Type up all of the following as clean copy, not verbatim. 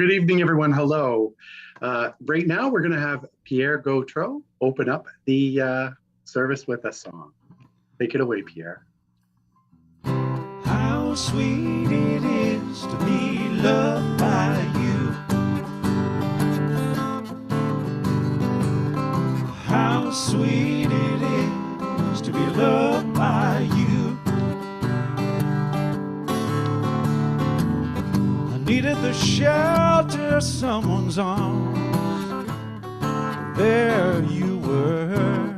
Good evening, everyone. Hello. Right now, we're going to have Pierre Gautreau open up the service with a song. Take it away, Pierre. How sweet it is to be loved by you. How sweet it is to be loved by you. I needed the shelter of someone's arms. There you were.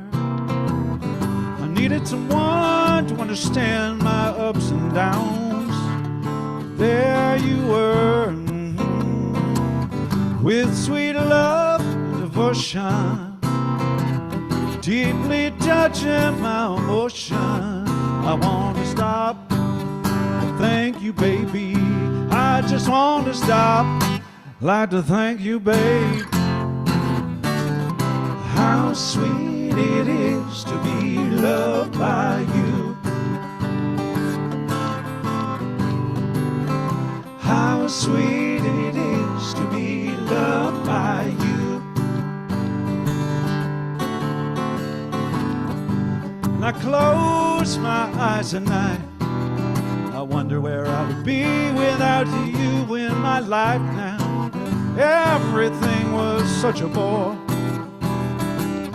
I needed someone to understand my ups and downs. There you were, with sweet love and devotion, deeply touching my emotion. I want to stop and thank you, baby. I just want to stop, like to thank you, babe. How sweet it is to be loved by you. How sweet it is to be loved by you. And I close my eyes at night. I wonder where I would be without you in my life now. Everything was such a bore.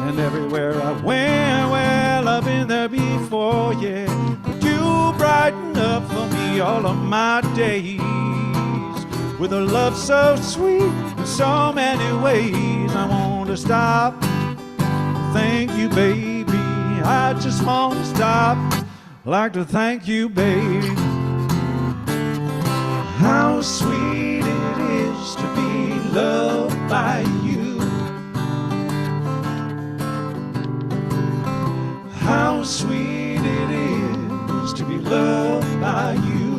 And everywhere I went, well, I've been there before, yeah. But you brighten up for me all of my days with a love so sweet in so many ways. I want to stop, thank you, baby. I just want to stop, like to thank you, babe. How sweet it is to be loved by you. How sweet it is to be loved by you.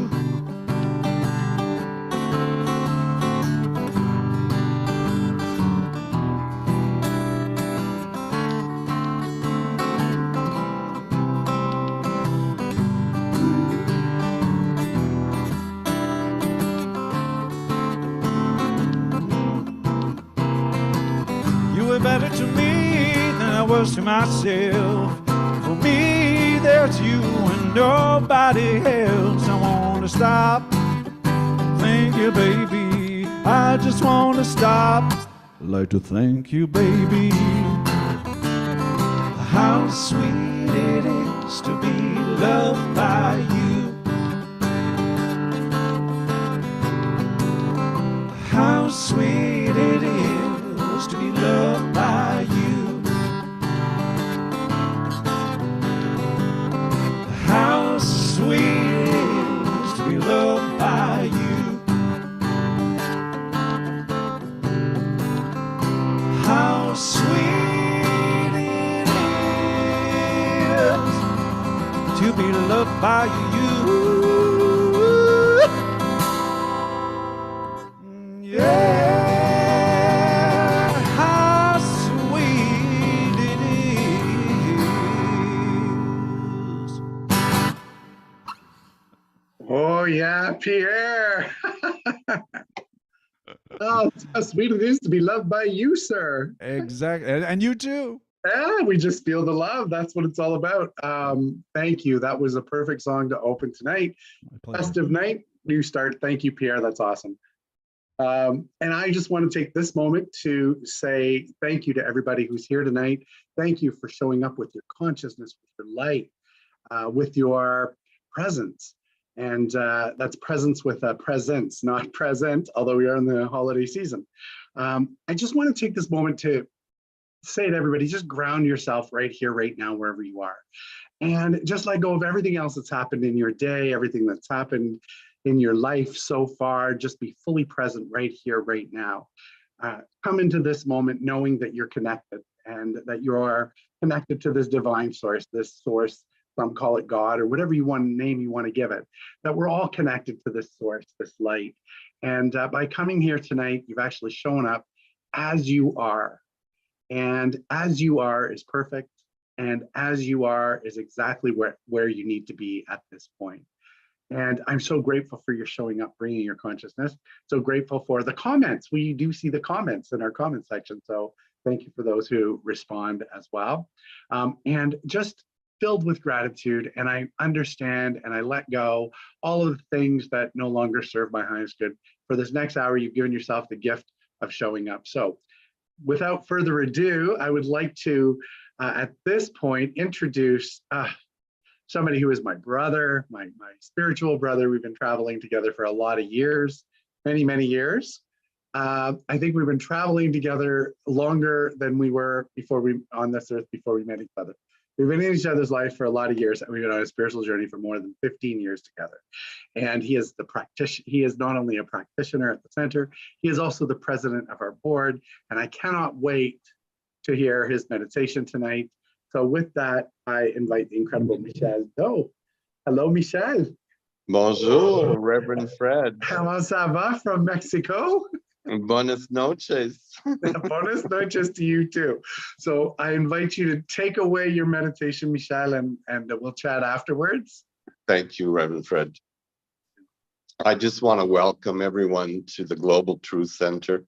You were better to me than I was to myself. For me, there's you and nobody else. I want to stop, thank you, baby. I just want to stop, like to thank you, baby. How sweet it is to be loved by you. How sweet it is to be loved by you. How sweet it is to be loved by you. How sweet it is to be loved by you. Yeah, how sweet it is. Oh, yeah, Pierre. Oh, how sweet it is to be loved by you, sir. Exactly, and you too. Yeah, we just feel the love. That's what it's all about. Thank you. That was a perfect song to open tonight. My pleasure. Festive night, new start. Thank you, Pierre. That's awesome. And I just want to take this moment to say thank you to everybody who's here tonight. Thank you for showing up with your consciousness, with your light, with your presence. And that's presence with a presence, not present, although we are in the holiday season. I just want to take this moment to say to everybody, just ground yourself right here, right now, wherever you are. And just let go of everything else that's happened in your day, everything that's happened in your life so far. Just be fully present right here, right now. Come into this moment knowing that you're connected and that you are connected to this divine source, some call it God or whatever you want name you want to give it, that we're all connected to this source, this light. And by coming here tonight, you've actually shown up as you are. And as you are is perfect. And as you are is exactly where you need to be at this point. And I'm so grateful for your showing up, bringing your consciousness. So grateful for the comments. We do see the comments in our comment section. So thank you for those who respond as well. And just filled with gratitude. And I understand and I let go all of the things that no longer serve my highest good. For this next hour, you've given yourself the gift of showing up. So without further ado, I would like to, at this point, introduce somebody who is my brother, my spiritual brother. We've been traveling together for a lot of years, many, many years. I think we've been traveling together longer than we were before we on this earth, before we met each other. We've been in each other's life for a lot of years, and we've been on a spiritual journey for more than 15 years together. And he is the practitioner. He is not only a practitioner at the center, he is also the president of our board. And I cannot wait to hear his meditation tonight. So with that, I invite the incredible Michel Do. Hello, Michel. Bonjour, Reverend Fred. Comment ça va from Mexico? Buenas noches. Buenas noches to you too. So I invite you to take away your meditation, Michel, and we'll chat afterwards. Thank you, Reverend Fred. I just want to welcome everyone to the Global Truth Center,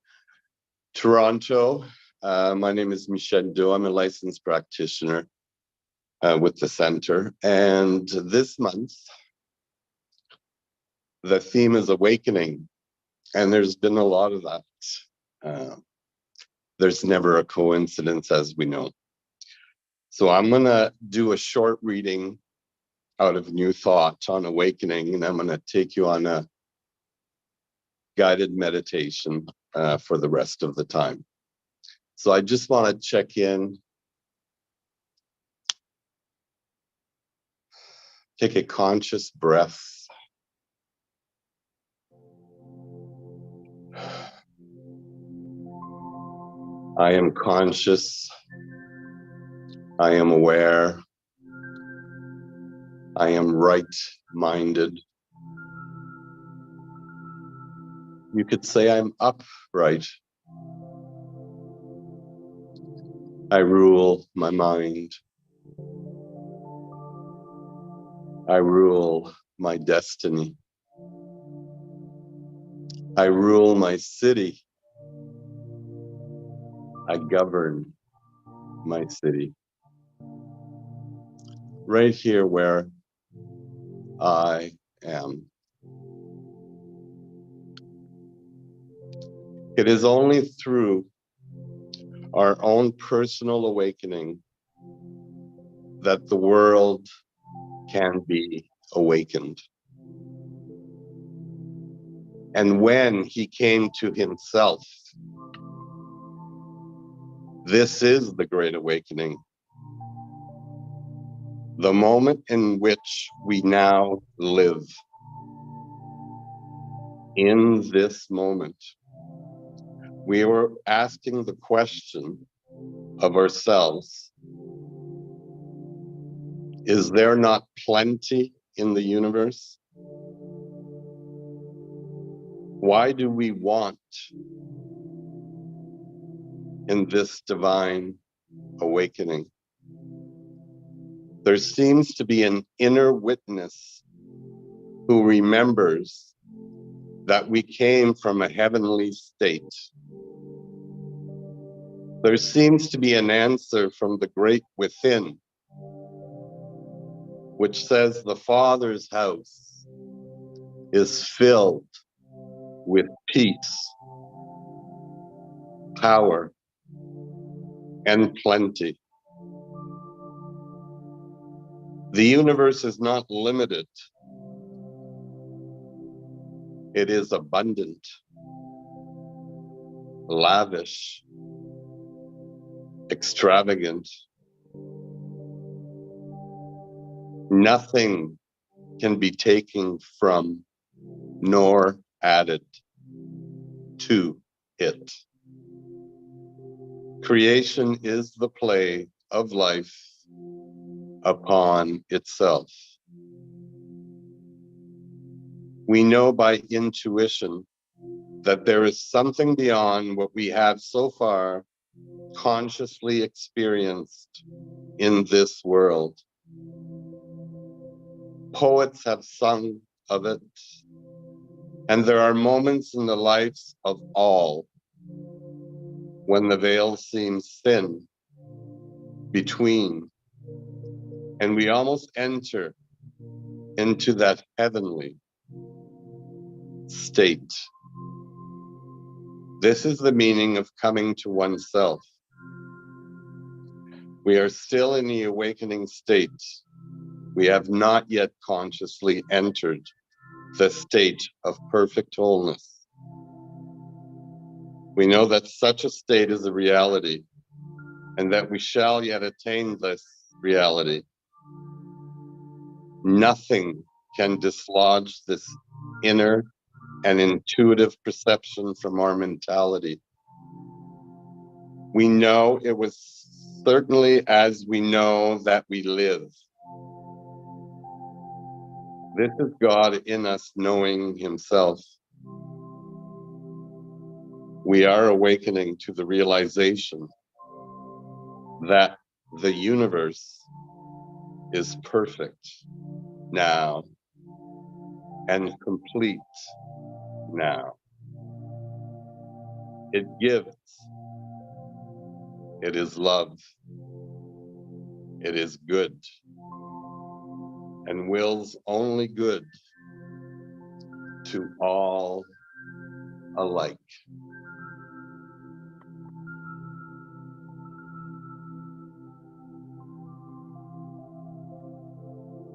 Toronto. My name is Michel Do. I'm a licensed practitioner with the center. And this month, the theme is awakening. And there's been a lot of that. There's never a coincidence, as we know. So I'm going to do a short reading out of New Thought on awakening, and I'm going to take you on a guided meditation for the rest of the time. So I just want to check in. Take a conscious breath. I am conscious. I am aware. I am right-minded. You could say I'm upright. I rule my mind. I rule my destiny. I rule my city. I govern my city. Right here where I am. It is only through our own personal awakening that the world can be awakened. And when he came to himself, this is the Great Awakening. The moment in which we now live. In this moment, we were asking the question of ourselves, is there not plenty in the universe? Why do we want in this divine awakening? There seems to be an inner witness who remembers that we came from a heavenly state. There seems to be an answer from the great within, which says the Father's house is filled with peace, power, and plenty. The universe is not limited. It is abundant, lavish, extravagant. Nothing can be taken from nor added to it. Creation is the play of life upon itself. We know by intuition that there is something beyond what we have so far consciously experienced in this world. Poets have sung of it. And there are moments in the lives of all when the veil seems thin between, and we almost enter into that heavenly state. This is the meaning of coming to oneself. We are still in the awakening state. We have not yet consciously entered the state of perfect wholeness. We know that such a state is a reality and that we shall yet attain this reality. Nothing can dislodge this inner and intuitive perception from our mentality. We know it was certainly as we know that we live. This is God in us knowing himself. We are awakening to the realization that the universe is perfect now and complete now. It gives. It is love. It is good and wills only good to all alike.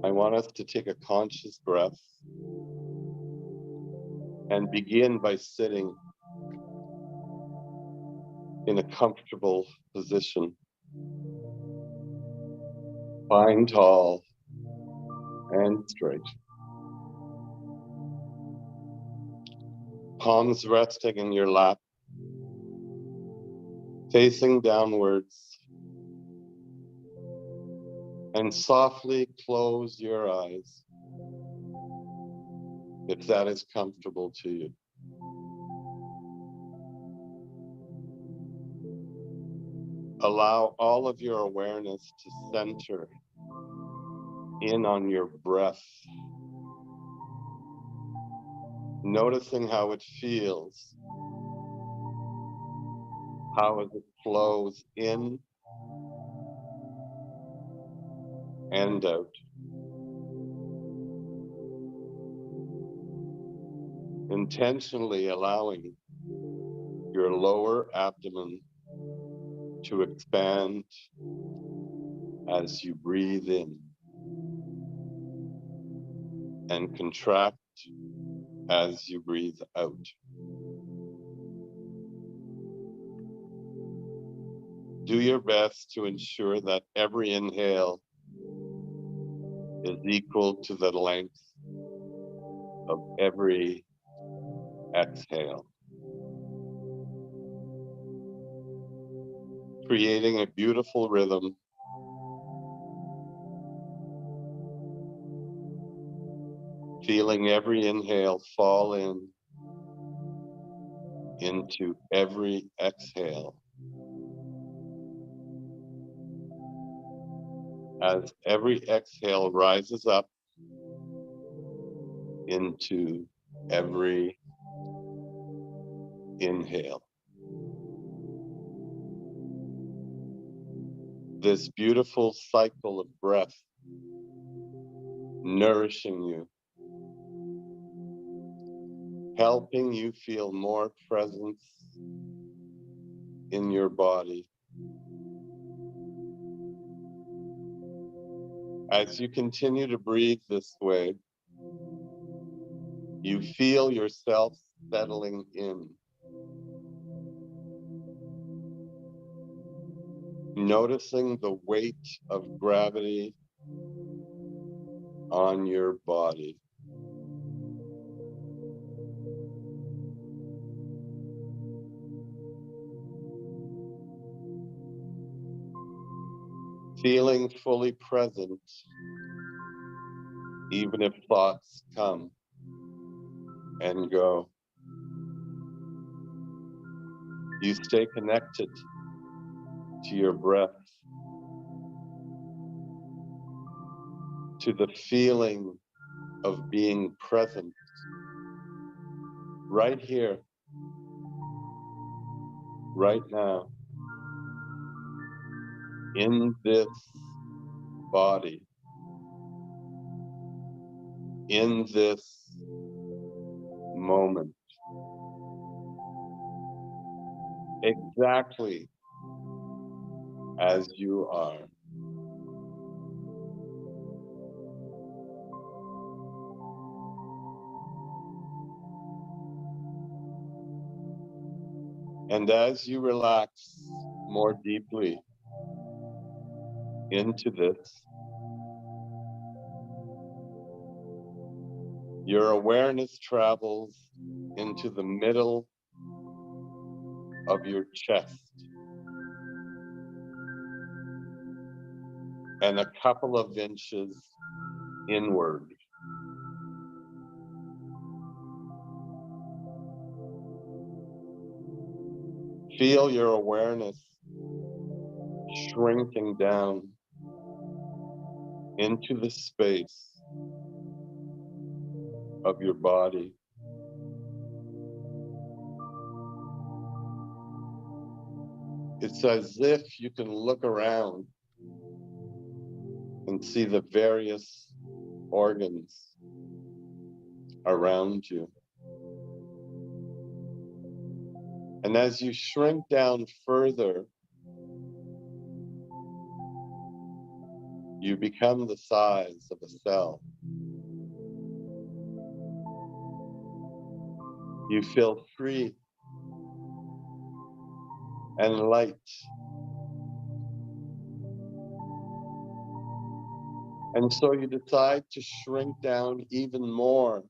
I want us to take a conscious breath and begin by sitting in a comfortable position. Spine tall and straight. Palms resting in your lap, facing downwards, and softly close your eyes if that is comfortable to you. Allow all of your awareness to center in on your breath, noticing how it feels, how it flows in and out. Intentionally allowing your lower abdomen to expand as you breathe in and contract as you breathe out. Do your best to ensure that every inhale is equal to the length of every exhale. Creating a beautiful rhythm feeling every inhale fall in into every exhale. As every exhale rises up into every inhale. This beautiful cycle of breath nourishing you, helping you feel more presence in your body. As you continue to breathe this way, you feel yourself settling in. Noticing the weight of gravity on your body. Feeling fully present, even if thoughts come and go. You stay connected to your breath, to the feeling of being present right here, right now, in this body, in this moment, exactly as you are. And as you relax more deeply into this, your awareness travels into the middle of your chest and a couple of inches inward. Feel your awareness shrinking down into the space of your body. It's as if you can look around and see the various organs around you. And as you shrink down further, you become the size of a cell. You feel free and light. And so you decide to shrink down even more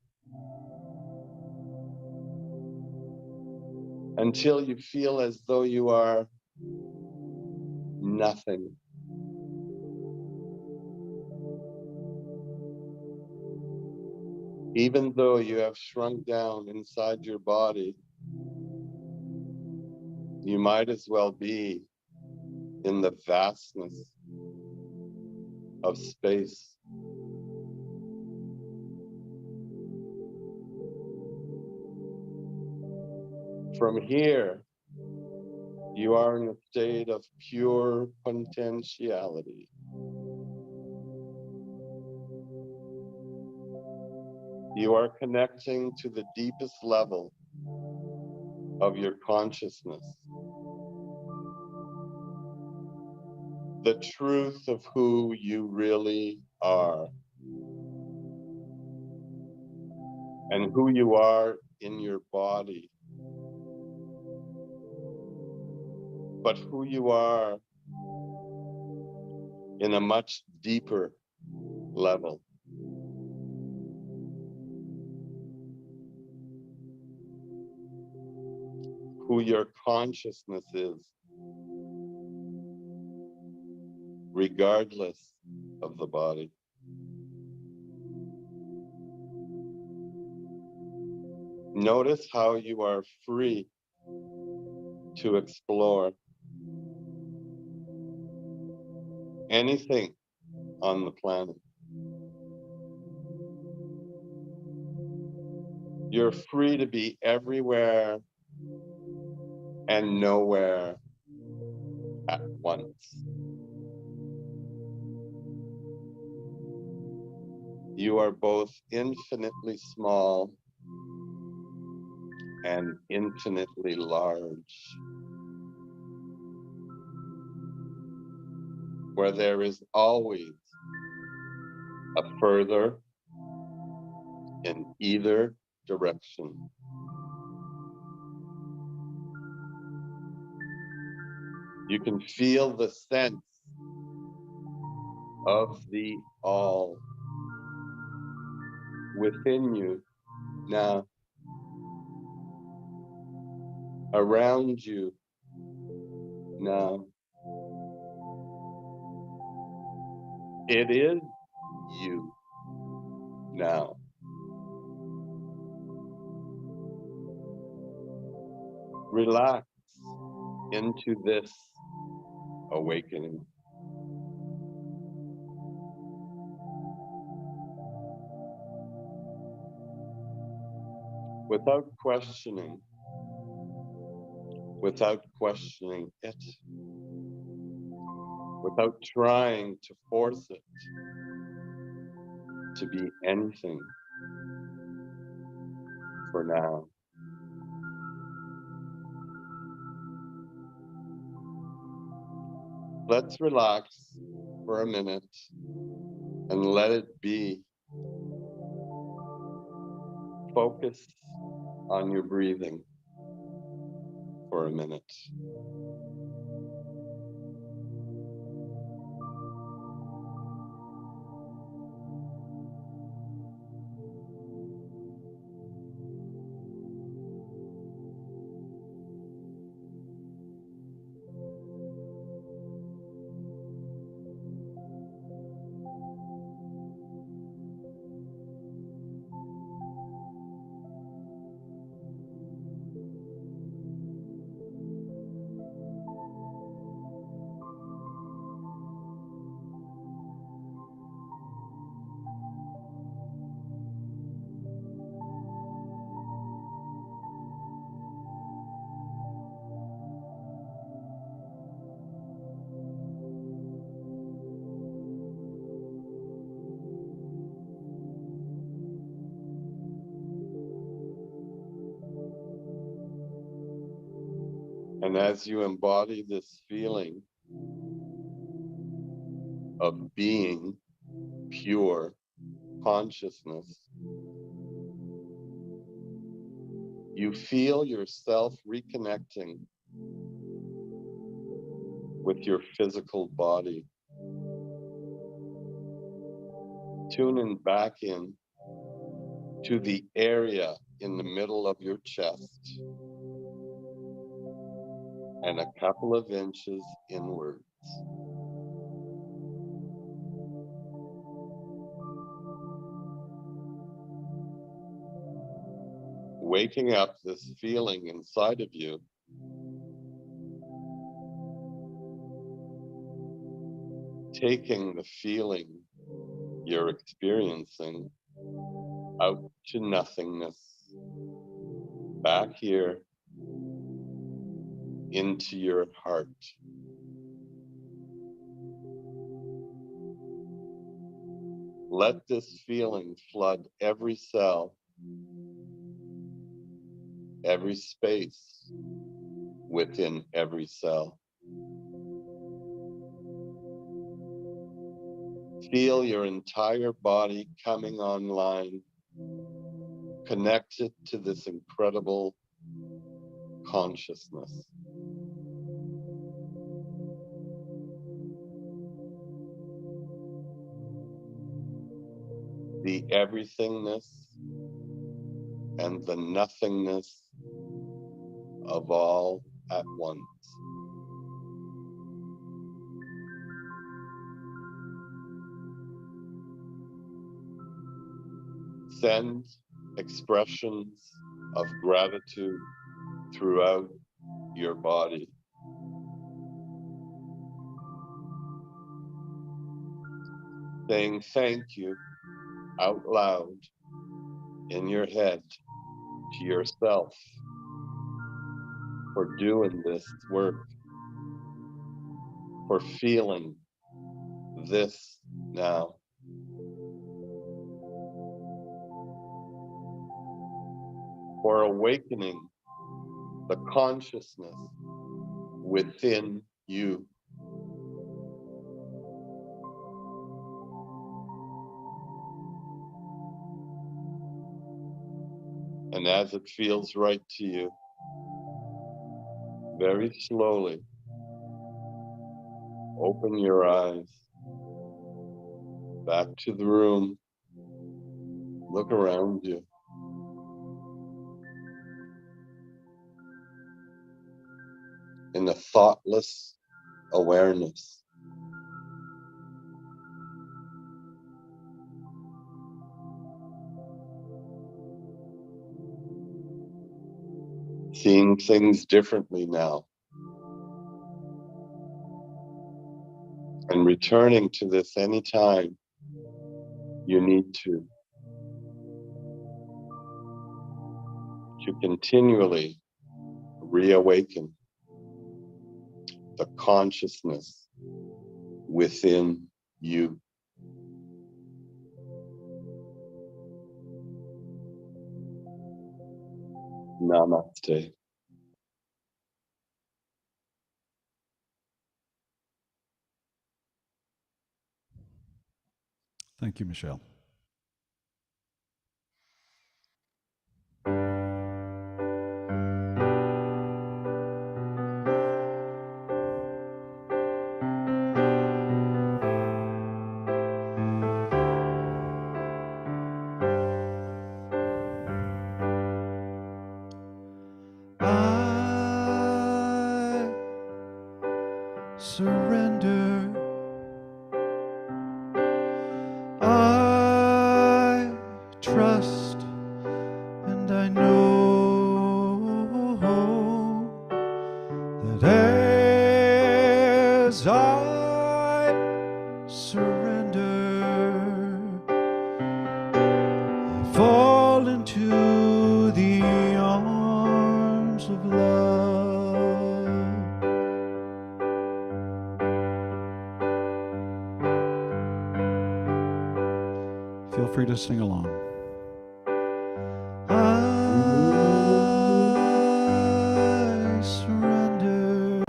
until you feel as though you are nothing. Even though you have shrunk down inside your body, you might as well be in the vastness of space. From here, you are in a state of pure potentiality. You are connecting to the deepest level of your consciousness. The truth of who you really are. And who you are in your body. But who you are in a much deeper level. Who your consciousness is, regardless of the body. Notice how you are free to explore anything on the planet. You're free to be everywhere and nowhere at once. You are both infinitely small and infinitely large. Where there is always a further in either direction. You can feel the sense of the all within you now, around you now. It is you now. Relax into this awakening. without questioning it, without trying to force it to be anything for now. Let's relax for a minute and let it be. Focus on your breathing for a minute. And as you embody this feeling of being pure consciousness, you feel yourself reconnecting with your physical body, tuning back in to the area in the middle of your chest and a couple of inches inwards. Waking up this feeling inside of you, taking the feeling you're experiencing out to nothingness, back here into your heart. Let this feeling flood every cell, every space within every cell. Feel your entire body coming online, connected to this incredible consciousness. The everythingness and the nothingness of all at once. Send expressions of gratitude throughout your body. Saying thank you out loud in your head to yourself for doing this work, for feeling this now. For awakening the consciousness within you. And as it feels right to you, very slowly, open your eyes, back to the room, look around you. In a thoughtless awareness. Seeing things differently now. And returning to this anytime you need to. to continually reawaken the consciousness within you. Namaste. Thank you, Michelle. I surrender. I trust, and I know that as I surrender, I fall into the arms of love. Feel free to sing along. I surrender.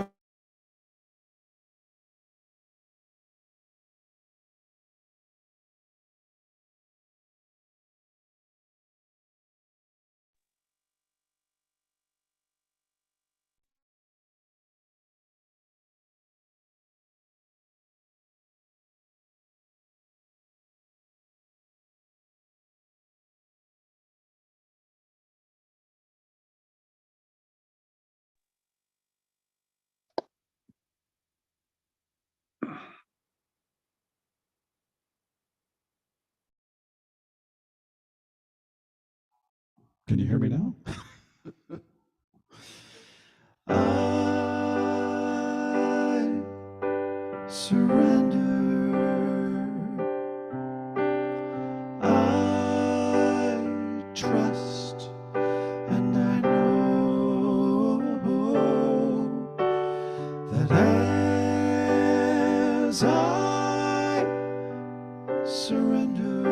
Can you hear me now? I surrender. I trust, and I know that as I surrender,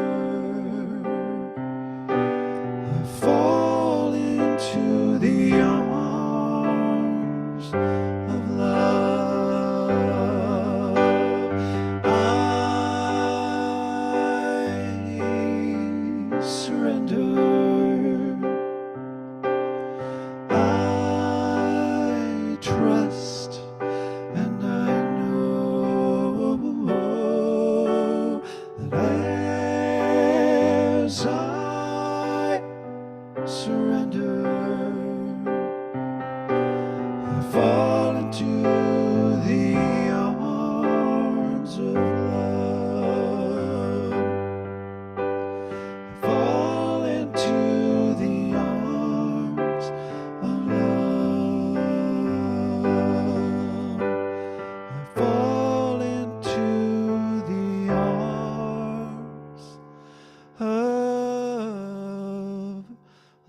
I fall into the arms of love. I surrender. I trust, and I know that as I surrender, I fall into the arms of love. I fall into the arms of love. I fall into the arms of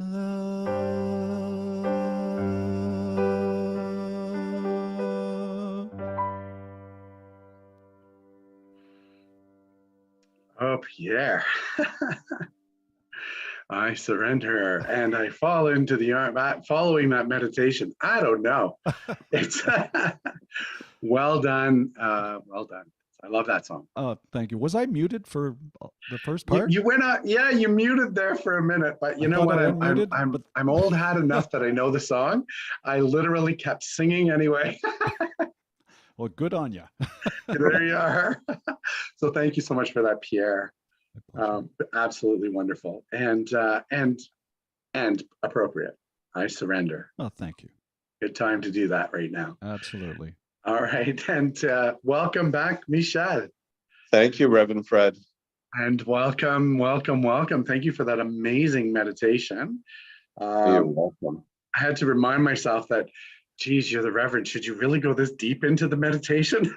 love. Oh, Pierre. I surrender and I fall into the arm. Following that meditation, I don't know. It's well done. Well done. I love that song. Thank you. Was I muted for the first You, part? you went out, yeah, you muted there for a minute, but you I know thought what? I I'm unmuted, I'm but- I'm old hat enough that I know the song. I literally kept singing anyway. Well, good on you. There you are. So thank you so much for that, Pierre. Absolutely wonderful and appropriate. I surrender. Oh, thank you. Good time to do that right now. Absolutely. All right, and welcome back, Michelle. Thank you, Reverend Fred. And welcome. Thank you for that amazing meditation. You're welcome. I had to remind myself that, geez, you're the Reverend. Should you really go this deep into the meditation?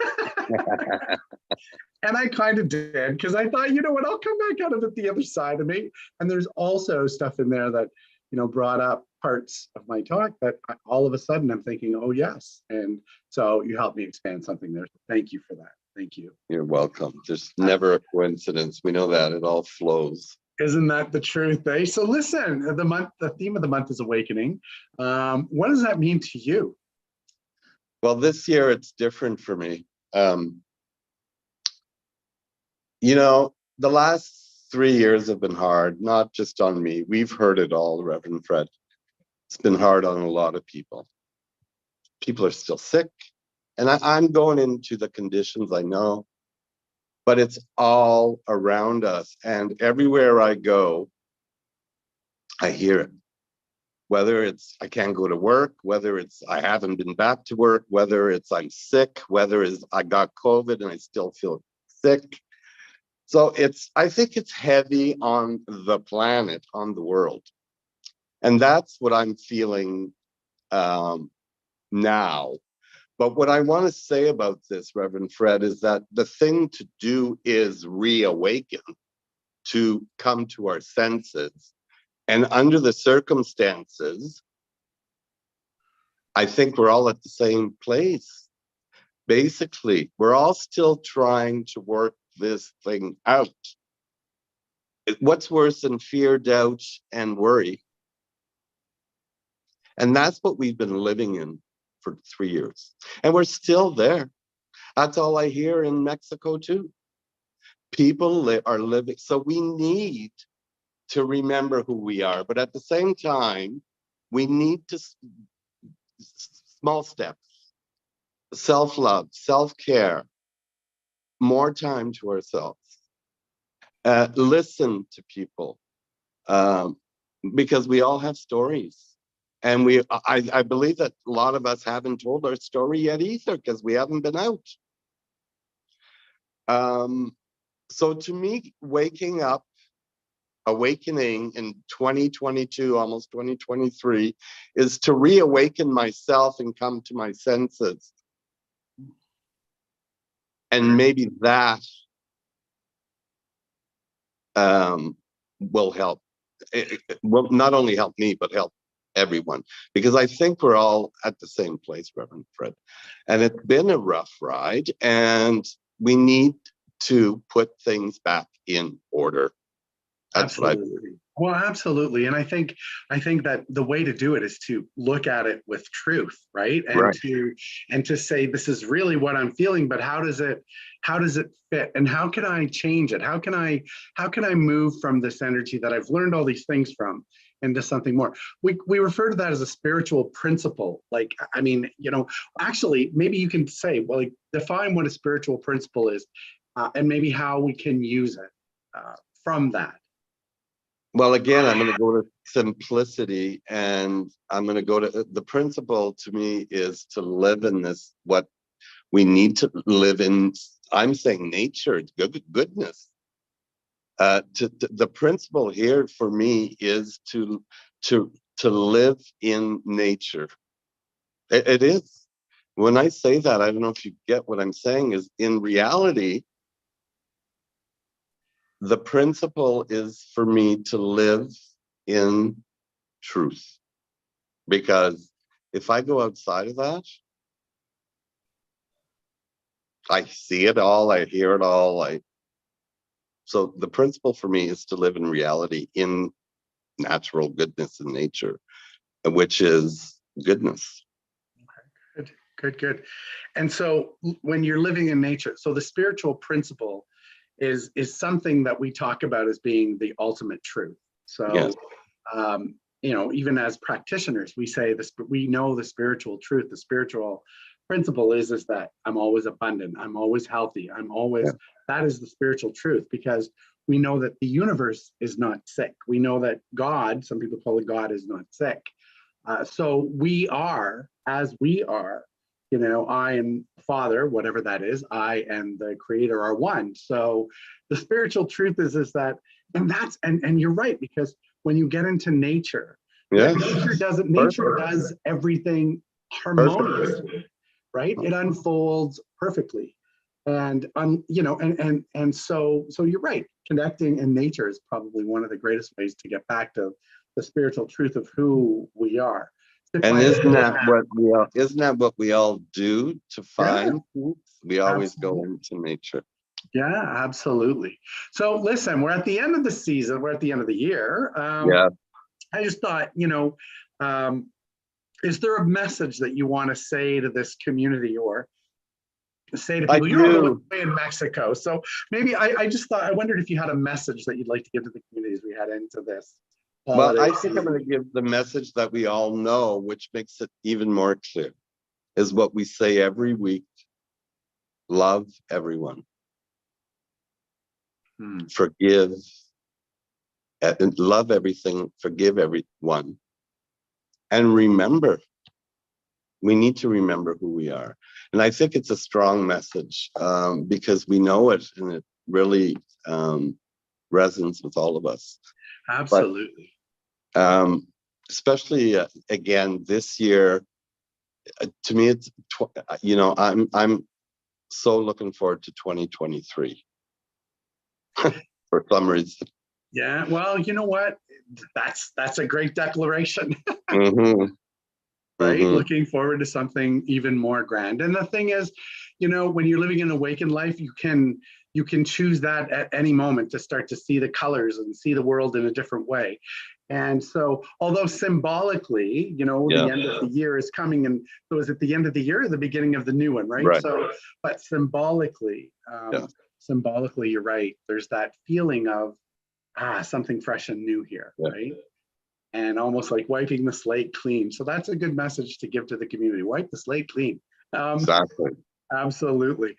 And I kind of did, because I thought, you know what, I'll come back out of it the other side of me. And there's also stuff in there that, you know, brought up parts of my talk that all of a sudden I'm thinking, oh yes. And so you helped me expand something there. So thank you for that. Thank you. You're welcome. There's never a coincidence. We know that it all flows. Isn't that the truth, eh? So listen, the theme of the month is awakening. What does that mean to you? Well, this year it's different for me. The last 3 years have been hard, not just on me. We've heard it all, Reverend Fred. It's been hard on a lot of people. People are still sick. And I'm going into the conditions I know, but it's all around us. And everywhere I go, I hear it. Whether it's I can't go to work, whether it's I haven't been back to work, whether it's I'm sick, whether it's I got COVID and I still feel sick. So I think it's heavy on the planet, on the world. And that's what I'm feeling now. But what I want to say about this, Reverend Fred, is that the thing to do is reawaken, to come to our senses. And under the circumstances, I think we're all at the same place. Basically, we're all still trying to work this thing out. What's worse than fear, doubt, and worry? And that's what we've been living in for 3 years. And we're still there. That's all I hear in Mexico too. People are living. So we need to remember who we are. But at the same time, we need to small steps, self-love, self-care, more time to ourselves, listen to people, because we all have stories. And I believe that a lot of us haven't told our story yet either, because we haven't been out. So to me, waking up, awakening in 2022, almost 2023, is to reawaken myself and come to my senses. And maybe that will help. It will not only help me, but help everyone. Because I think we're all at the same place, Reverend Fred. And it's been a rough ride, and we need to put things back in order. That's Absolutely. Well, absolutely. And I think that the way to do it is to look at it with truth, right? And Right. to say, this is really what I'm feeling, but how does it fit? And how can I change it? How can I move from this energy that I've learned all these things from into something more? We refer to that as a spiritual principle. Like, I mean, actually, maybe you can say, well, like, define what a spiritual principle is, and maybe how we can use it from that. Well, again, I'm going to go to simplicity, and I'm going to go to the principle. To me, is to live in this, what we need to live in. I'm saying nature, goodness. The principle here for me is to live in nature. It is. When I say that, I don't know if you get what I'm saying. Is in reality, the principle is for me to live in truth. Because if I go outside of that, I see it all, I hear it all. So the principle for me is to live in reality, in natural goodness in nature, which is goodness. Good. And so when you're living in nature, so the spiritual principle is something that we talk about as being the ultimate truth. So, Yes. Even as practitioners, we say this, we know the spiritual truth. The spiritual principle is that I'm always abundant. I'm always healthy. That is the spiritual truth, because we know that the universe is not sick. We know that God, some people call it God, is not sick. So we are, as we are, I and Father, whatever that is, I and the Creator are one. So the spiritual truth is that, and you're right, because when you get into nature, nature does everything harmoniously, right? It unfolds perfectly. And so you're right. Connecting in nature is probably one of the greatest ways to get back to the spiritual truth of who we are. And isn't that what we all do to find peace? We always go Absolutely. into nature. Yeah, absolutely. So listen, we're at the end of the season. We're at the end of the year. Yeah. I just thought, is there a message that you want to say to this community or say to I people? You're all the do. way in Mexico. So maybe I just thought, I wondered if you had a message that you'd like to give to the communities we head into this Well, holiday I think I'm season. going to give the message that we all know, which makes it even more clear, is what we say every week. Love everyone. Forgive, and love everything, forgive everyone. And remember, we need to remember who we are. And I think it's a strong message because we know it and it really resonates with all of us. Absolutely. But, especially again this year, to me, it's I'm so looking forward to 2023 for some reason. Yeah. Well, you know what? That's a great declaration. Mm-hmm. Right? Mm-hmm. Looking forward to something even more grand. And the thing is, when you're living an awakened life, you can choose that at any moment to start to see the colors and see the world in a different way. And so, although symbolically, the end of the year is coming, and so is it the end of the year or the beginning of the new one, right? Right. So, but symbolically, you're right. There's that feeling of something fresh and new here, right? And almost like wiping the slate clean. So that's a good message to give to the community. Wipe the slate clean. Exactly. Absolutely.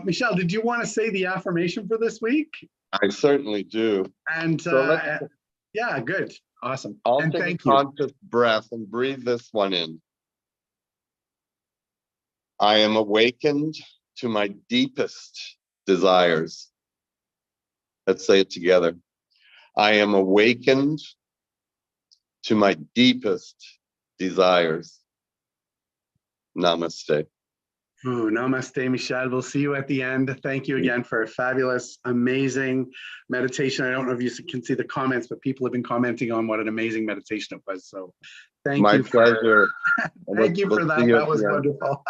Michelle, did you want to say the affirmation for this week? I certainly do. And So yeah, good. Awesome. I'll And take a thank you. conscious breath and breathe this one in. I am awakened to my deepest desires. Let's say it together. I am awakened to my deepest desires. Namaste. Ooh, namaste, Michelle. We'll see you at the end. Thank you again for a fabulous, amazing meditation. I don't know if you can see the comments, but people have been commenting on what an amazing meditation it was. So thank you. My pleasure. Thank you for that. That was wonderful.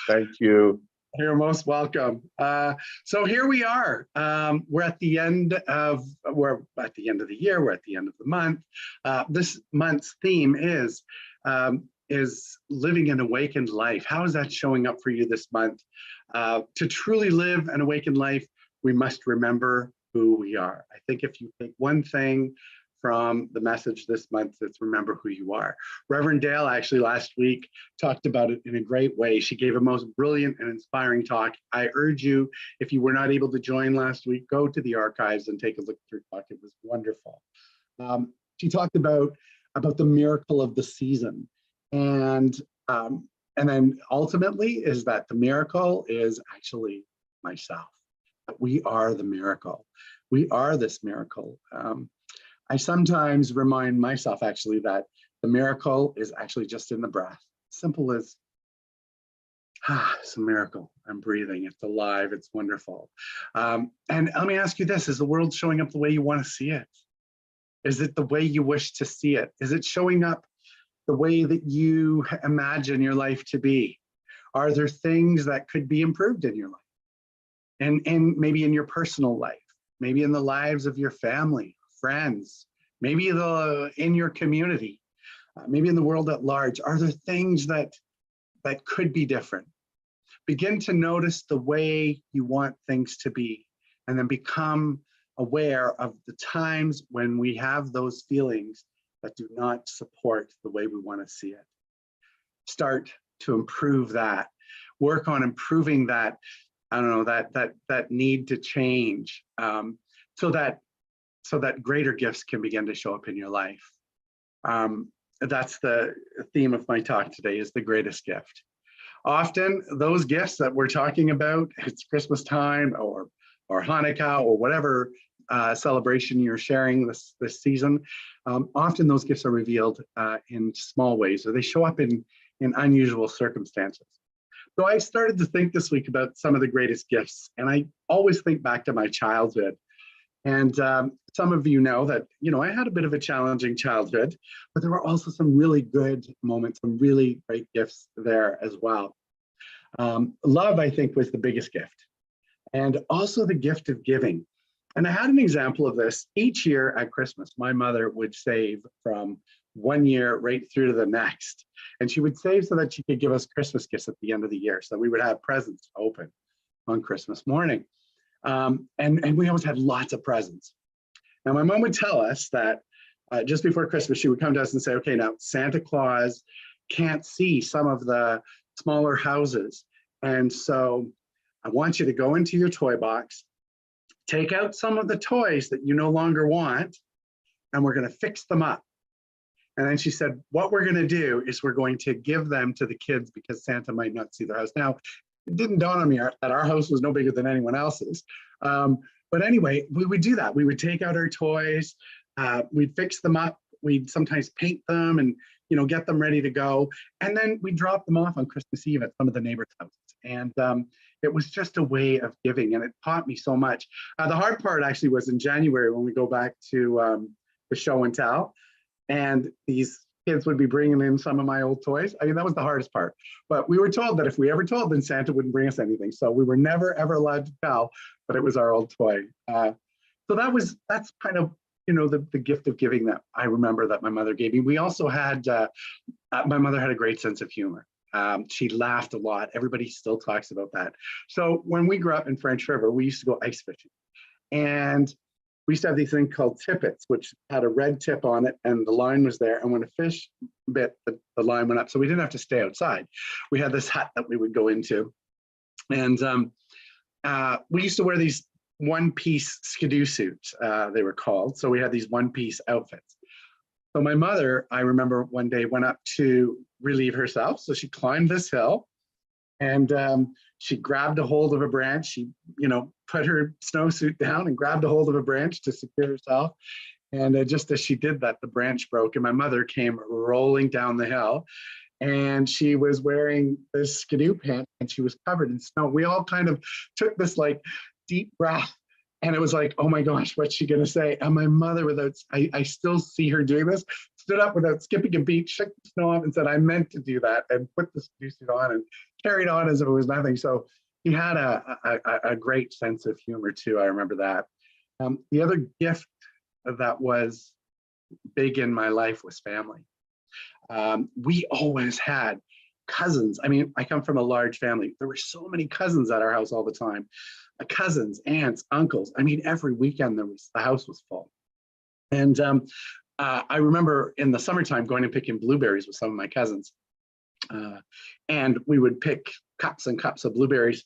Thank you. You're most welcome. So here we are. We're at the end of the year. We're at the end of the month. This month's theme is living an awakened life. How is that showing up for you this month? To truly live an awakened life, we must remember who we are. I think if you take one thing from the message this month, it's remember who you are. Reverend Dale actually last week talked about it in a great way. She gave a most brilliant and inspiring talk. I urge you, if you were not able to join last week, go to the archives and take a look at her talk. It was wonderful. She talked about the miracle of the season. And then ultimately is that the miracle is actually myself. We are the miracle. We are this miracle. I sometimes remind myself actually that the miracle is actually just in the breath. Simple as, it's a miracle. I'm breathing. It's alive. It's wonderful. And let me ask you this, is the world showing up the way you want to see it? Is it the way you wish to see it? Is it showing up the way that you imagine your life to be? Are there things that could be improved in your life? And maybe in your personal life, maybe in the lives of your family, friends, maybe in your community, maybe in the world at large. Are there things that could be different? Begin to notice the way you want things to be, and then become aware of the times when we have those feelings that do not support the way we want to see it. Start to improve that. Work on improving that. I don't know, that need to change, so that greater gifts can begin to show up in your life. That's the theme of my talk today, is the greatest gift. Often those gifts that we're talking about, it's Christmas time or Hanukkah or whatever celebration you're sharing this season, often those gifts are revealed in small ways, or they show up in unusual circumstances. So I started to think this week about some of the greatest gifts, and I always think back to my childhood. And some of you know that, I had a bit of a challenging childhood, but there were also some really good moments, some really great gifts there as well. Love, I think, was the biggest gift, and also the gift of giving. And I had an example of this each year at Christmas. My mother would save from one year right through to the next. And she would save so that she could give us Christmas gifts at the end of the year, so we would have presents to open on Christmas morning. And we always had lots of presents. Now, my mom would tell us that just before Christmas, she would come to us and say, okay, now Santa Claus can't see some of the smaller houses. And so I want you to go into your toy box, take out some of the toys that you no longer want, and we're going to fix them up. And then she said, what we're going to do is we're going to give them to the kids because Santa might not see their house. Now, it didn't dawn on me that our house was no bigger than anyone else's. But anyway, we would do that. We would take out our toys, we'd fix them up, we'd sometimes paint them and get them ready to go. And then we drop them off on Christmas Eve at some of the neighbors' houses. And it was just a way of giving, and it taught me so much. The hard part actually was in January when we go back to the show and tell, and these kids would be bringing in some of my old toys. I mean, that was the hardest part. But we were told that if we ever told, then Santa wouldn't bring us anything. So we were never, ever allowed to tell, but it was our old toy. So that's kind of, the gift of giving that I remember that my mother gave me. We also had, my mother had a great sense of humor. She laughed a lot. Everybody still talks about that. So when we grew up in French River, we used to go ice fishing. And we used to have these things called tippets, which had a red tip on it, and the line was there. And when a fish bit, the line went up. So we didn't have to stay outside. We had this hut that we would go into. And we used to wear these one-piece skidoo suits, they were called. So we had these one-piece outfits. So my mother, I remember one day, went up to relieve herself. So she climbed this hill, and she grabbed a hold of a branch. She, put her snowsuit down and grabbed a hold of a branch to secure herself. And just as she did that, the branch broke, and my mother came rolling down the hill. And she was wearing this skidoo pant, and she was covered in snow. We all kind of took this deep breath, and it was like, oh my gosh, what's she gonna say? And my mother, I still see her doing this, stood up without skipping a beat, shook the snow off and said, I meant to do that, and put the skidoo suit on and carried on as if it was nothing. So he had a great sense of humor too. I remember that. The other gift that was big in my life was family. We always had cousins. I mean, I come from a large family. There were so many cousins at our house all the time. Cousins, aunts, uncles. I mean, every weekend the house was full. And I remember in the summertime going and picking blueberries with some of my cousins. And we would pick cups and cups of blueberries.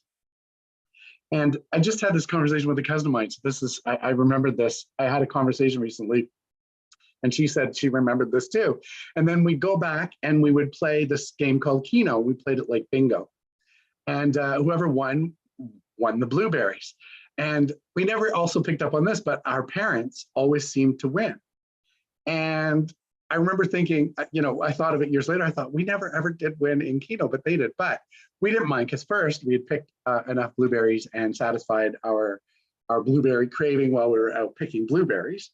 And I just had this conversation with a cousin of mine. So I remembered this. I had a conversation recently, and she said she remembered this too. And then we'd go back and we would play this game called Keno. We played it like bingo. And whoever won the blueberries. And we never also picked up on this, but our parents always seemed to win. And I remember thinking, I thought of it years later. I thought we never ever did win in Keno, but they did. But we didn't mind, because first we had picked enough blueberries and satisfied our blueberry craving while we were out picking blueberries.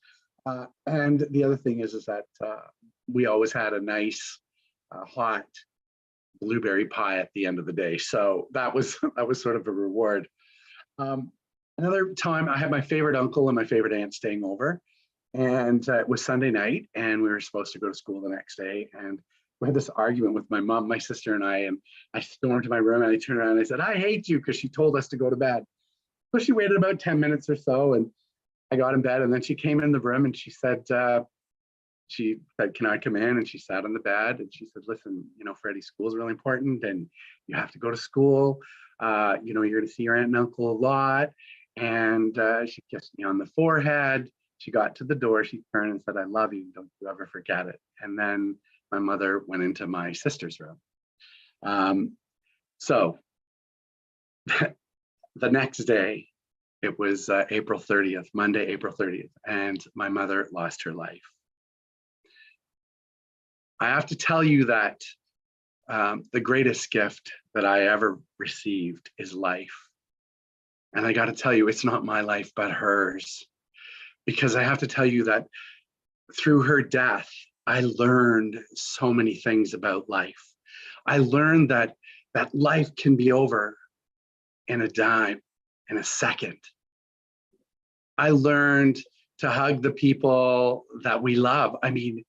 And the other thing is that we always had a nice hot blueberry pie at the end of the day. So that was sort of a reward. Another time I had my favorite uncle and my favorite aunt staying over. And it was Sunday night, and we were supposed to go to school the next day. And we had this argument with my mom, my sister, and I stormed to my room, and I turned around and I said, I hate you, because she told us to go to bed. So she waited about 10 minutes or so, and I got in bed, and then she came in the room and she said, can I come in? And she sat on the bed and she said, listen, Freddie, school is really important, and you have to go to school. You're going to see your aunt and uncle a lot. And she kissed me on the forehead. She got to the door, she turned and said, I love you, don't you ever forget it. And then my mother went into my sister's room. So the next day, it was April 30th, Monday, April 30th, and my mother lost her life. I have to tell you that the greatest gift that I ever received is life. And I got to tell you, it's not my life, but hers. because I have to tell you that through her death, I learned so many things about life. I learned that life can be over in a dime, in a second. I learned to hug the people that we love. I mean,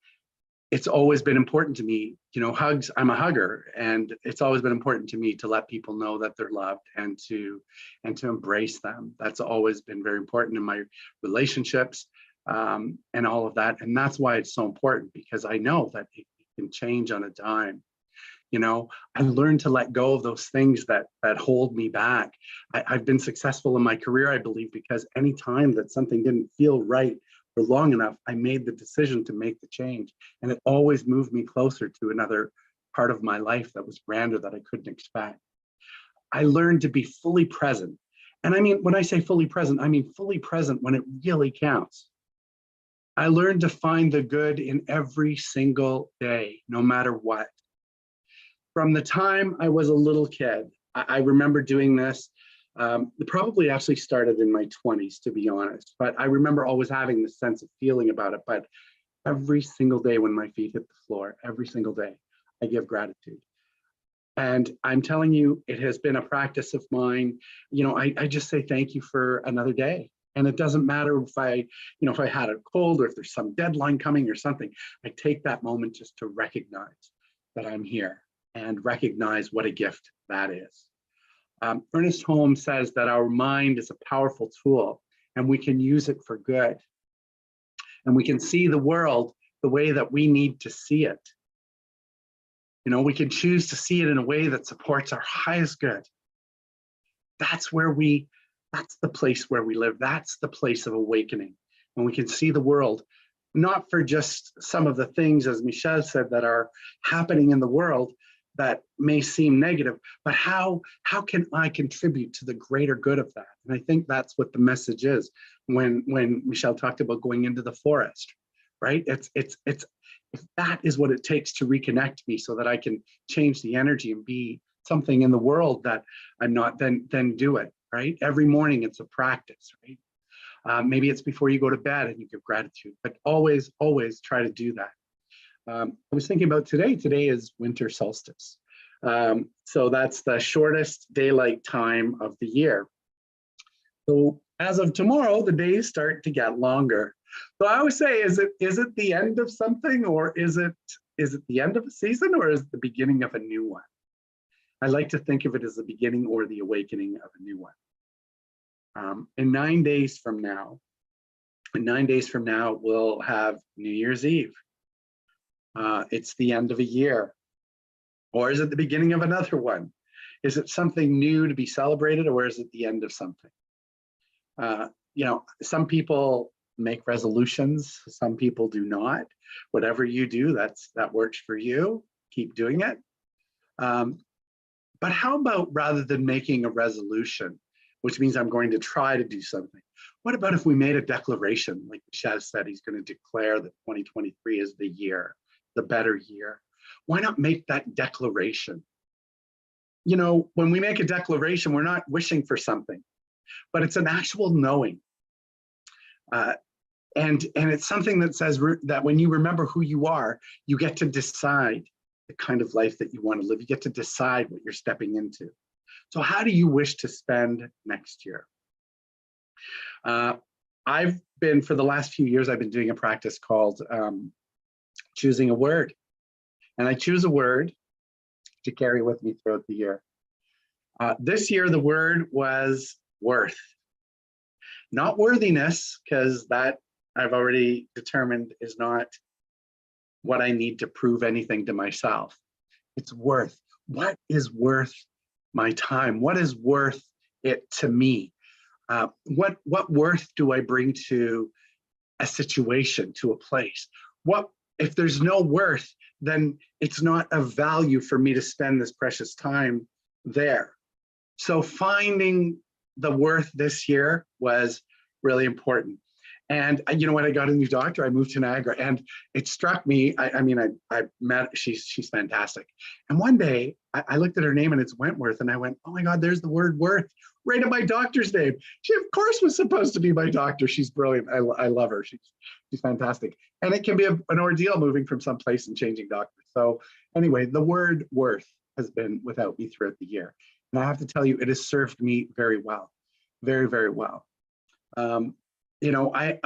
it's always been important to me, hugs, I'm a hugger, and it's always been important to me to let people know that they're loved and to embrace them. That's always been very important in my relationships, and all of that. And that's why it's so important, because I know that it can change on a dime. I learned to let go of those things that hold me back. I've been successful in my career, I believe, because any time that something didn't feel right for long enough, I made the decision to make the change. And it always moved me closer to another part of my life that was grander, that I couldn't expect. I learned to be fully present. And I mean, when I say fully present, I mean fully present when it really counts. I learned to find the good in every single day, no matter what. From the time I was a little kid, I remember doing this. It probably actually started in my 20s, to be honest, but I remember always having this sense of feeling about it. But every single day when my feet hit the floor, every single day, I give gratitude. And I'm telling you, it has been a practice of mine. I just say thank you for another day. And it doesn't matter if if I had a cold or if there's some deadline coming or something. I take that moment just to recognize that I'm here and recognize what a gift that is. Ernest Holmes says that our mind is a powerful tool and we can use it for good. And we can see the world the way that we need to see it. We can choose to see it in a way that supports our highest good. That's the place where we live. That's the place of awakening. And we can see the world, not for just some of the things, as Michelle said, that are happening in the world that may seem negative, but how can I contribute to the greater good of that? And I think that's what the message is when Michelle talked about going into the forest, right? It's if that is what it takes to reconnect me so that I can change the energy and be something in the world that I'm not, then do it, right? Every morning it's a practice, right? Maybe it's before you go to bed and you give gratitude, but always try to do that. I was thinking about today. Today is winter solstice. So that's the shortest daylight time of the year. So as of tomorrow, the days start to get longer. So I always say, is it the end of something, or is it the end of a season, or is it the beginning of a new one? I like to think of it as the beginning or the awakening of a new one. In 9 days from now, we'll have New Year's Eve. It's the end of a year. Or is it the beginning of another one? Is it something new to be celebrated, or is it the end of something? Some people make resolutions, some people do not. Whatever you do, that works for you. Keep doing it. But how about, rather than making a resolution, which means I'm going to try to do something, what about if we made a declaration, like Michelle said, he's going to declare that 2023 is the year, the better year. Why not make that declaration? When we make a declaration, we're not wishing for something, but it's an actual knowing. And it's something that says that when you remember who you are, you get to decide the kind of life that you want to live. You get to decide what you're stepping into. So how do you wish to spend next year? For the last few years, I've been doing a practice called choosing a word. And I choose a word to carry with me throughout the year. This year, the word was worth. Not worthiness, because that I've already determined is not what I need to prove anything to myself. It's worth. What is worth my time? What is worth it to me? What worth do I bring to a situation, to a place? If there's no worth, then it's not of value for me to spend this precious time there. So finding the worth this year was really important. And you know when I got a new doctor, I moved to Niagara, and it struck me. I mean, I met, she's fantastic. And one day I looked at her name and it's Wentworth, and I went, oh my God, there's the word worth right in my doctor's name. She of course was supposed to be my doctor. She's brilliant. I love her. She's fantastic. And it can be an ordeal moving from some place and changing doctors. So anyway, the word worth has been without me throughout the year. And I have to tell you, it has served me very well, very, very well. You know, I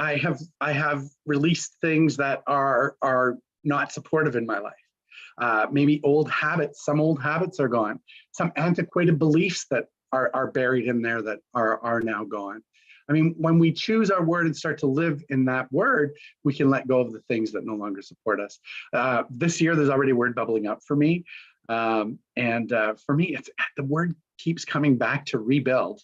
have released things that are not supportive in my life. Maybe old habits, some old habits are gone. Some antiquated beliefs that are buried in there that are now gone. I mean, when we choose our word and start to live in that word, we can let go of the things that no longer support us. This year, there's already a word bubbling up for me. For me, it's the word keeps coming back to rebuild.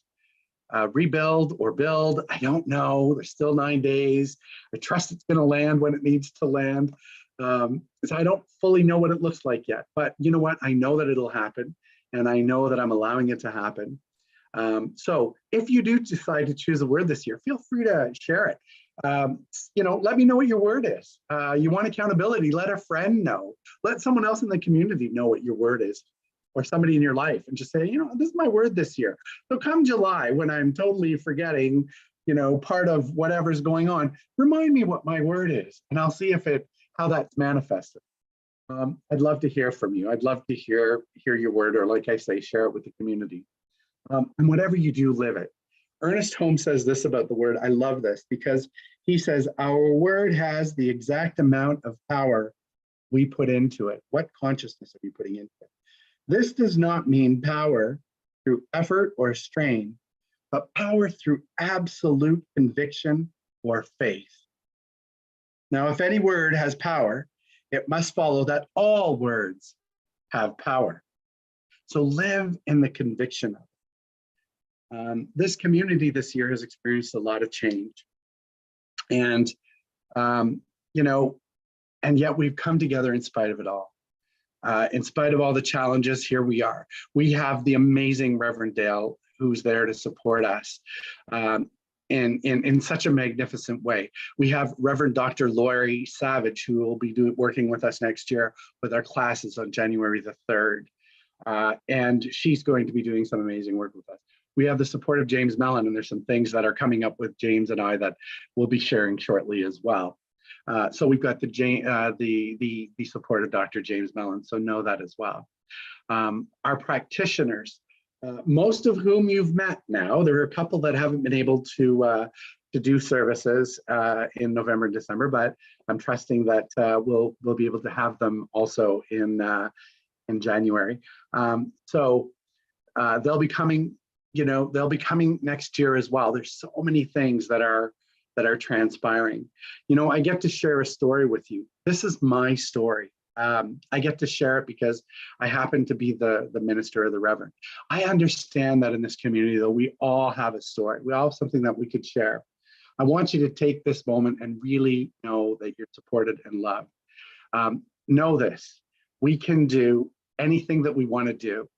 Rebuild or build, I don't know. There's still 9 days. I trust it's going to land when it needs to land. So I don't fully know what it looks like yet, but you know what? I know that it'll happen, and I know that I'm allowing it to happen. So if you do decide to choose a word this year, feel free to share it. You know, let me know what your word is. You want accountability, let a friend know. Let someone else in the community know what your word is, or somebody in your life, and just say, you know, this is my word this year. So come July, when I'm totally forgetting, you know, part of whatever's going on, remind me what my word is, and I'll see how that's manifested. I'd love to hear from you. I'd love to hear your word, or like I say, share it with the community. And whatever you do, live it. Ernest Holmes says this about the word. I love this because he says, our word has the exact amount of power we put into it. What consciousness are you putting into it? This does not mean power through effort or strain, but power through absolute conviction or faith. Now, if any word has power, it must follow that all words have power. So live in the conviction of it. This community this year has experienced a lot of change. And, you know, and yet we've come together in spite of it all. In spite of all the challenges, here we are. We have the amazing Reverend Dale, who's there to support us in such a magnificent way. We have Reverend Dr. Lori Savage, who will be working with us next year with our classes on January the 3rd. And she's going to be doing some amazing work with us. We have the support of James Mellon, and there's some things that are coming up with James and I that we'll be sharing shortly as well. So we've got the support of Dr. James Mellon, so know that as well. Our practitioners, most of whom you've met now. There are a couple that haven't been able to do services in November and December, but I'm trusting that we'll be able to have them also in January. So they'll be coming. You know, they'll be coming next year as well. There's so many things that are transpiring. You know, I get to share a story with you. This is my story. I get to share it because I happen to be the minister or the reverend. I understand that in this community, though, we all have a story. We all have something that we could share. I want you to take this moment and really know that you're supported and loved. Know this, we can do anything that we want to do.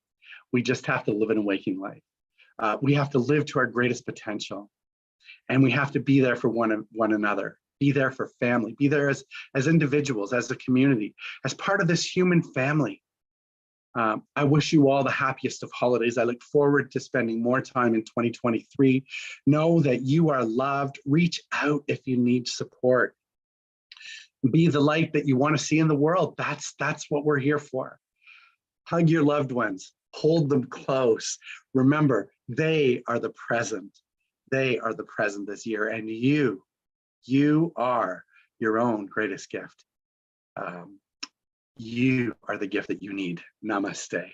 We just have to live an awakening life. We have to live to our greatest potential, and we have to be there for one another, be there for family, be there as individuals, as a community, as part of this human family. I wish you all the happiest of holidays. I look forward to spending more time in 2023. Know that you are loved. Reach out if you need support. Be the light that you want to see in the world. That's what we're here for. Hug your loved ones. Hold them close. Remember, they are the present. They are the present this year, and you are your own greatest gift. You are the gift that you need. Namaste.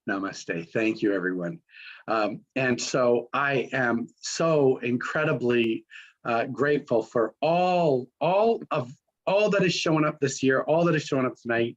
Namaste. Thank you, everyone. And so I am so incredibly grateful for all that is showing up this year, all that is showing up tonight.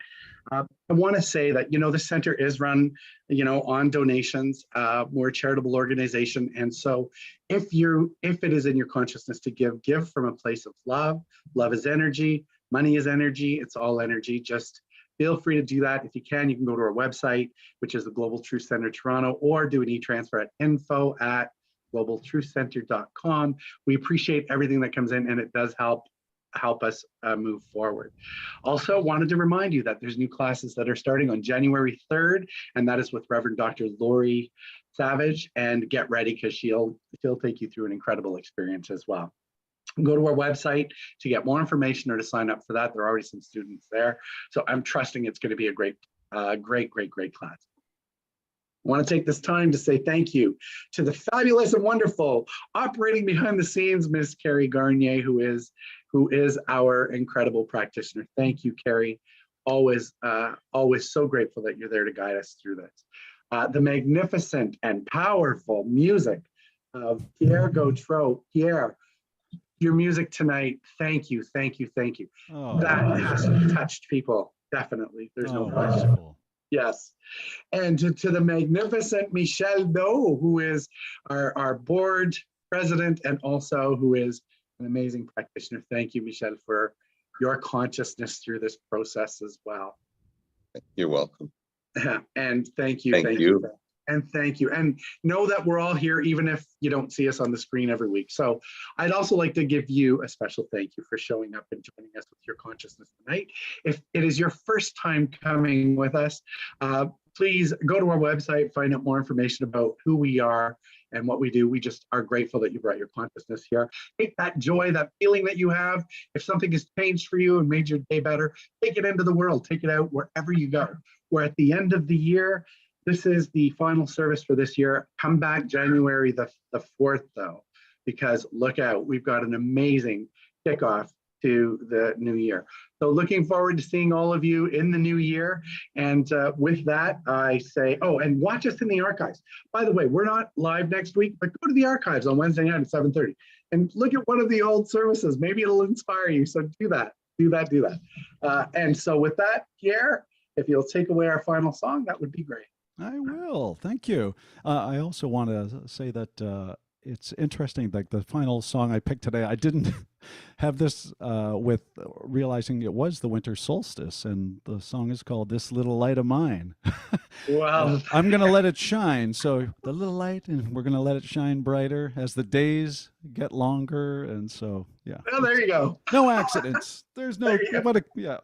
I want to say that, you know, the center is run, you know, on donations. We're a charitable organization. And so if it is in your consciousness to give from a place of love. Love is energy. Money is energy. It's all energy. Just feel free to do that. If you can go to our website, which is the Global Truth Center Toronto, or do an e-transfer at info@ globaltruthcenter.com. We appreciate everything that comes in, and it does help us move forward. Also wanted to remind you that there's new classes that are starting on January 3rd, and that is with Reverend Dr. Lori Savage, and get ready because she'll take you through an incredible experience as well. Go to our website to get more information or to sign up for that. There are already some students there. So I'm trusting it's going to be a great class. I want to take this time to say thank you to the fabulous and wonderful operating behind the scenes, Miss Carrie Garnier, who is our incredible practitioner. Thank you, Carrie. Always so grateful that you're there to guide us through this. The magnificent and powerful music of Pierre Gautreau. Pierre, your music tonight, thank you. Oh, That has touched people, definitely. There's no question. wonderful. Yes. And to the magnificent Michelle Doe, who is our board president and also who is an amazing practitioner. Thank you, Michelle, for your consciousness through this process as well. You're welcome. And thank you. Thank you. And thank you. And know that we're all here, even if you don't see us on the screen every week. So I'd also like to give you a special thank you for showing up and joining us with your consciousness tonight. If it is your first time coming with us, please go to our website, find out more information about who we are and what we do. We just are grateful that you brought your consciousness here. Take that joy, that feeling that you have. If something has changed for you and made your day better, take it into the world, take it out wherever you go. We're at the end of the year. This is the final service for this year. Come back January the 4th, though, because look out, we've got an amazing kickoff to the new year. So looking forward to seeing all of you in the new year. And with that, I say, oh, and watch us in the archives. By the way, we're not live next week, but go to the archives on Wednesday night at 7:30 and look at one of the old services. Maybe it'll inspire you. So do that. And so with that, Pierre, if you'll take away our final song, that would be great. I will. Thank you. I also want to say that it's interesting, like the final song I picked today, I didn't have this with realizing it was the winter solstice, and the song is called This Little Light of Mine. Wow. I'm going to let it shine. So the little light, and we're going to let it shine brighter as the days get longer. And so, yeah. Well, there you go. No accidents. There's no, yeah.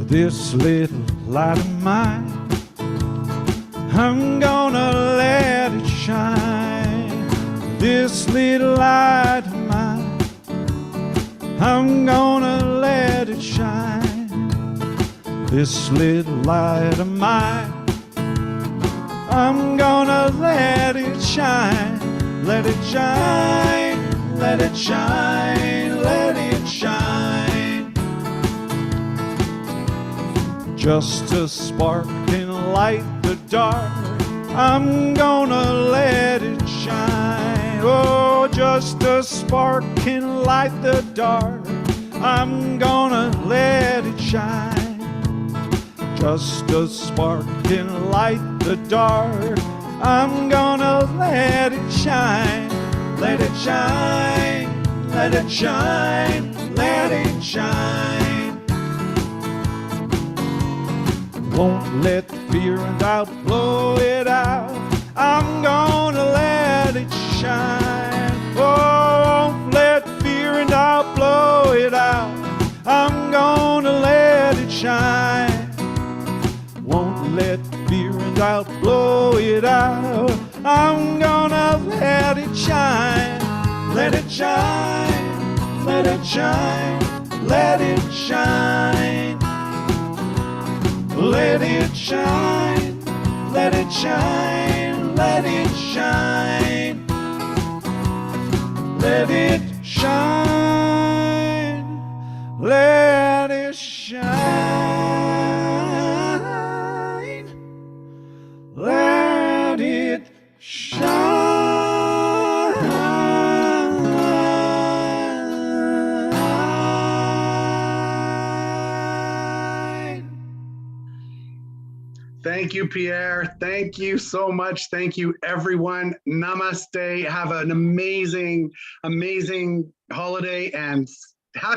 This little light of mine, I'm gonna let it shine. This little light of mine, I'm gonna let it shine. This little light of mine, I'm gonna let it shine. Let it shine, let it shine, let it shine. Just a spark can light the dark, I'm gonna let it shine. Oh, just a spark can light the dark, I'm gonna let it shine. Just a spark can light the dark, I'm gonna let it shine. Let it shine, let it shine, let it shine. Won't let fear and doubt blow it out, I'm gonna let it shine. Oh, won't let fear and doubt blow it out, I'm gonna let it shine. Won't let fear and doubt blow it out, I'm gonna let it shine. Let it shine, let it shine, let it shine. Let it shine, let it shine, let it shine. Let it shine, let it shine. Let it shine. Thank you, Pierre. Thank you so much. Thank you, everyone. Namaste. Have an amazing, amazing holiday and happy